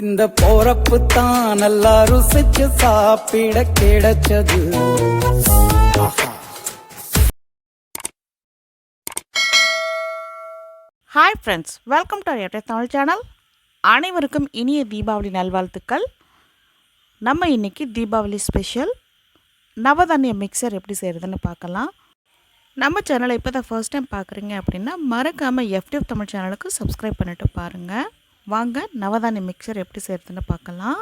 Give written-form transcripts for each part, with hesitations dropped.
இந்த போறப்பு தான் நல்லா ருசிச்சு சாப்பிட கிடைச்சது. Hi friends, welcome to our Tamil channel. அனைவருக்கும் இனிய தீபாவளி நல்வாழ்த்துக்கள். நம்ம இன்றைக்கி தீபாவளி ஸ்பெஷல் நவதானிய மிக்சர் எப்படி செய்கிறதுன்னு பார்க்கலாம். நம்ம சேனலை இப்போ தான் ஃபர்ஸ்ட் டைம் பார்க்குறீங்க அப்படின்னா மறக்காமல் FTF தமிழ் சேனலுக்கு சப்ஸ்கிரைப் பண்ணிவிட்டு பாருங்கள். வாங்க நவதானிய மிக்சர் எப்படி செய்கிறதுன்னு பார்க்கலாம்.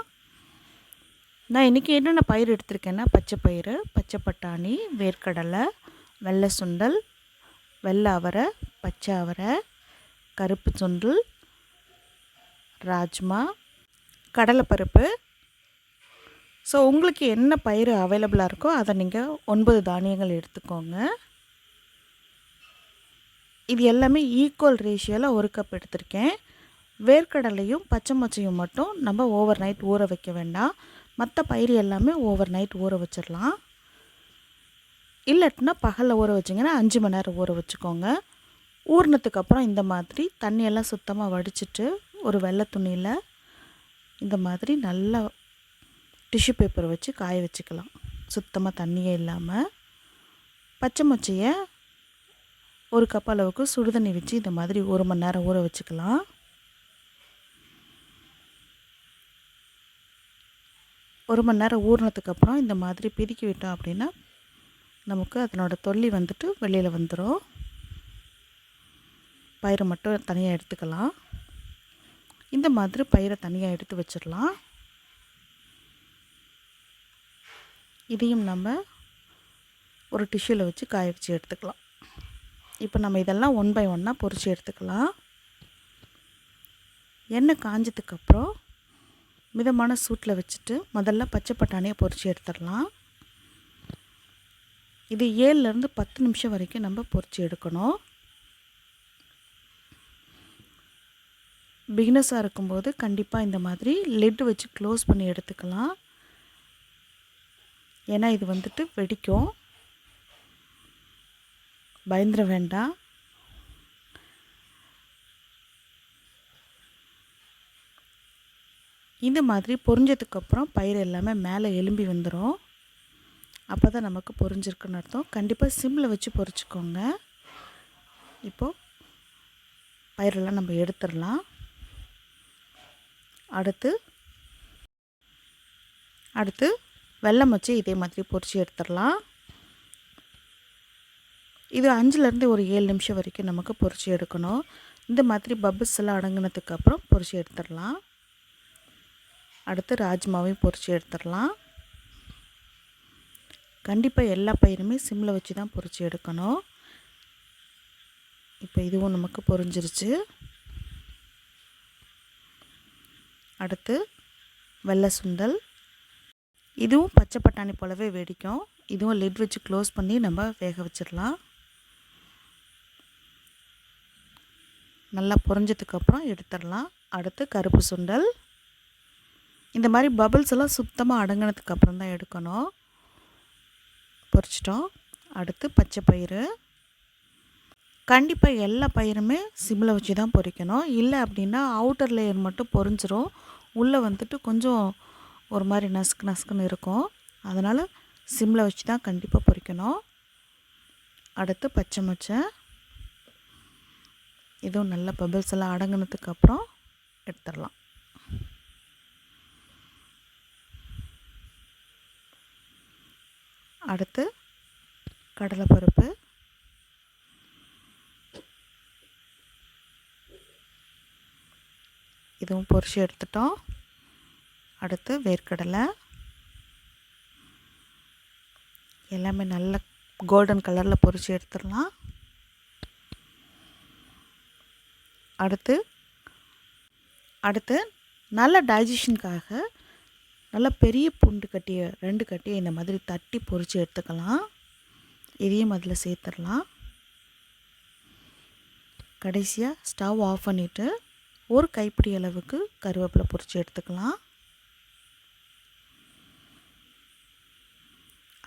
நான் இன்றைக்கி என்னென்ன பயிர் எடுத்திருக்கேன்னா பச்சை பயிறு, பச்சை பட்டாணி, வேர்க்கடலை, வெள்ளை சுண்டல், வெள்ளை அவரை, பச்சை அவரை, கருப்பு சுண்டல், ராஜ்மா, கடலைப்பருப்பு. ஸோ உங்களுக்கு என்ன பயிர் அவைலபிளாக இருக்கோ அதை நீங்கள் 9 தானியங்கள் எடுத்துக்கோங்க. இது எல்லாமே ஈக்குவல் ரேஷியோவில் 1 கப் எடுத்திருக்கேன். வேர்க்கடலையும் பச்சை மொச்சையும் மட்டும் நம்ம ஓவர் நைட் ஊற வைக்க வேண்டாம். மற்ற பயிர் எல்லாமே ஓவர் நைட் ஊற வச்சிடலாம். இல்லாட்டினா பகலில் ஊற வச்சிங்கன்னா 5 மணி நேரம் ஊற வச்சுக்கோங்க. ஊறினதுக்கப்புறம் இந்த மாதிரி தண்ணியெல்லாம் சுத்தமாக வடிச்சிட்டு ஒரு வெள்ளை துணியில் இந்த மாதிரி நல்லா டிஷ்யூ பேப்பர் வச்சு காய வச்சுக்கலாம், சுத்தமாக தண்ணியே இல்லாமல். பச்சை மொச்சையை 1 கப் அளவுக்கு சுடுதண்ணி வச்சு இந்த மாதிரி 1 மணி நேரம் ஊற வச்சுக்கலாம். 1 மணி நேரம் ஊறினதுக்கப்புறம் இந்த மாதிரி பிதுக்கி விட்டோம் அப்படின்னா நமக்கு அதனோட தொல்லி வந்துட்டு வெளியில் வந்துடும். பயிரை மட்டும் தனியாக எடுத்துக்கலாம். இந்த மாதிரி பயிரை தனியாக எடுத்து வச்சிடலாம். இதையும் நம்ம ஒரு டிஷ்யூவில் வச்சு காய வச்சு எடுத்துக்கலாம். இப்போ நம்ம இதெல்லாம் 1 பை 1 பொரித்து எடுத்துக்கலாம். எண்ணெய் காஞ்சதுக்கப்புறம் மிதமான சூட்டில் வச்சுட்டு முதல்ல பச்சை பட்டாணியை பொரித்து எடுத்துடலாம். இது 7லேருந்து 10 நிமிஷம் வரைக்கும் நம்ம பொரித்து எடுக்கணும். பிகினஸாக இருக்கும்போது கண்டிப்பாக இந்த மாதிரி லிட் வச்சு க்ளோஸ் பண்ணி எடுத்துக்கலாம். ஏன்னா இது வந்துட்டு வெடிக்கும், பயந்துட வேண்டாம். இந்த மாதிரி பொரிஞ்சதுக்கப்புறம் பயிர் எல்லாமே மேலே எலும்பி வந்துடும். அப்போ தான் நமக்கு பொரிஞ்சிருக்குன்னு அர்த்தம். கண்டிப்பாக சிம்மில் வச்சு பொரிச்சிக்கோங்க. இப்போது பயிரெல்லாம் நம்ம எடுத்துடலாம். அடுத்து வெல்லம் வச்சு இதே மாதிரி பொரித்து எடுத்துடலாம். இது 5லேருந்து ஒரு 7 நிமிஷம் வரைக்கும் நமக்கு பொரித்து எடுக்கணும். இந்த மாதிரி பபிள்ஸ் எல்லாம் அடங்கினதுக்கப்புறம் பொரித்து எடுத்துடலாம். அடுத்து ராஜ்மாவையும் பொரித்து எடுத்துடலாம். கண்டிப்பாக எல்லா பயிருமே சிம்மில் வச்சு தான் பொரித்து எடுக்கணும். இப்போ இதுவும் நமக்கு பொரிஞ்சிருச்சு. அடுத்து வெள்ளை சுண்டல், இதுவும் பச்சை பட்டாணி போலவே வெடிக்கும். இதுவும் லிட் வச்சு க்ளோஸ் பண்ணி நம்ம வேக வச்சிடலாம். நல்லா பொரிஞ்சதுக்கப்புறம் எடுத்துடலாம். அடுத்து கருப்பு சுண்டல். இந்த மாதிரி பபிள்ஸ் எல்லாம் சுத்தமாக அடங்கினதுக்கப்புறம் தான் எடுக்கணும். பொரிச்சிட்டோம். அடுத்து பச்சை பயிறு. கண்டிப்பாக எல்லா பயிருமே சிம்மில் வச்சு தான் பொரிக்கணும். இல்லை அப்படின்னா அவுட்டர் லேயர் மட்டும் பொரிஞ்சிரும், உள்ளே வந்துட்டு கொஞ்சம் ஒரு மாதிரி நசுக்குன்னு இருக்கும். அதனால் சிம்மில் வச்சு தான் கண்டிப்பாக பொரிக்கணும். அடுத்து பச்சை மொச்சை. இதுவும் நல்ல பபிள்ஸ் எல்லாம் அடங்கினதுக்கப்புறம் எடுத்துடலாம். அடுத்து கடலைப்பருப்பு. இதுவும் பொரிச்சு எடுத்துட்டோம். அடுத்து வேர்க்கடலை. எல்லாமே நல்ல கோல்டன் கலரில் பொரிச்சு எடுத்துடலாம். அடுத்து நல்ல டைஜஷனுக்காக நல்ல பெரிய பூண்டு கட்டியை 2 கட்டியை இந்த மாதிரி தட்டி பொரித்து எடுத்துக்கலாம். இதையும் அதில் சேர்த்துடலாம். கடைசியாக ஸ்டவ் ஆஃப் பண்ணிவிட்டு ஒரு கைப்பிடி அளவுக்கு கருவேப்பிலை பொரித்து எடுத்துக்கலாம்.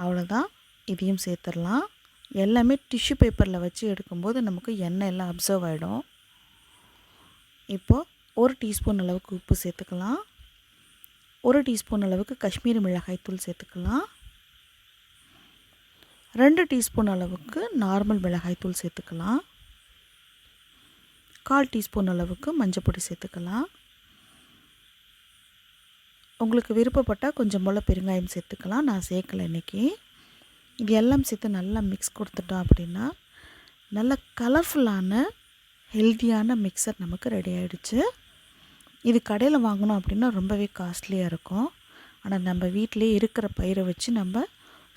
அவ்வளோதான், இதையும் சேர்த்துடலாம். எல்லாமே டிஷ்யூ பேப்பரில் வச்சு எடுக்கும்போது நமக்கு எண்ணெய் எல்லாம் அப்சர்வ் ஆகிடும். இப்போது 1 டீஸ்பூன் அளவுக்கு உப்பு சேர்த்துக்கலாம். 1 டீஸ்பூன் அளவுக்கு காஷ்மீரி மிளகாய் தூள் சேர்த்துக்கலாம். 2 டீஸ்பூன் அளவுக்கு நார்மல் மிளகாய் தூள் சேர்த்துக்கலாம். 1/4 டீஸ்பூன் அளவுக்கு மஞ்சள் பொடி சேர்த்துக்கலாம். உங்களுக்கு விருப்பப்பட்டால் கொஞ்சம் போல் பெருங்காயம் சேர்த்துக்கலாம். நான் சேர்க்கலை இன்றைக்கி. இது எல்லாம் சேர்த்து நல்லா மிக்ஸ் கொடுத்துட்டோம் அப்படின்னா நல்ல கலர்ஃபுல்லான ஹெல்த்தியான மிக்சர் நமக்கு ரெடி ஆகிடுச்சு. இது கடையில் வாங்கினோம் அப்படின்னா ரொம்பவே காஸ்ட்லியாக இருக்கும். ஆனால் நம்ம வீட்டிலே இருக்கிற பயிரை வச்சு நம்ம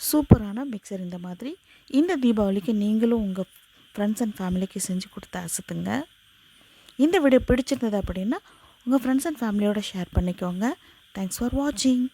சூப்பரான மிக்சர் இந்த மாதிரி இந்த தீபாவளிக்கு நீங்களும் உங்கள் ஃப்ரெண்ட்ஸ் அண்ட் ஃபேமிலிக்கு செஞ்சு கொடுத்து அசத்துங்க. இந்த வீடியோ பிடிச்சிருந்தது அப்படின்னா உங்கள் ஃப்ரெண்ட்ஸ் அண்ட் ஃபேமிலியோட ஷேர் பண்ணிக்கோங்க. தேங்க்ஸ் ஃபார் வாட்சிங்.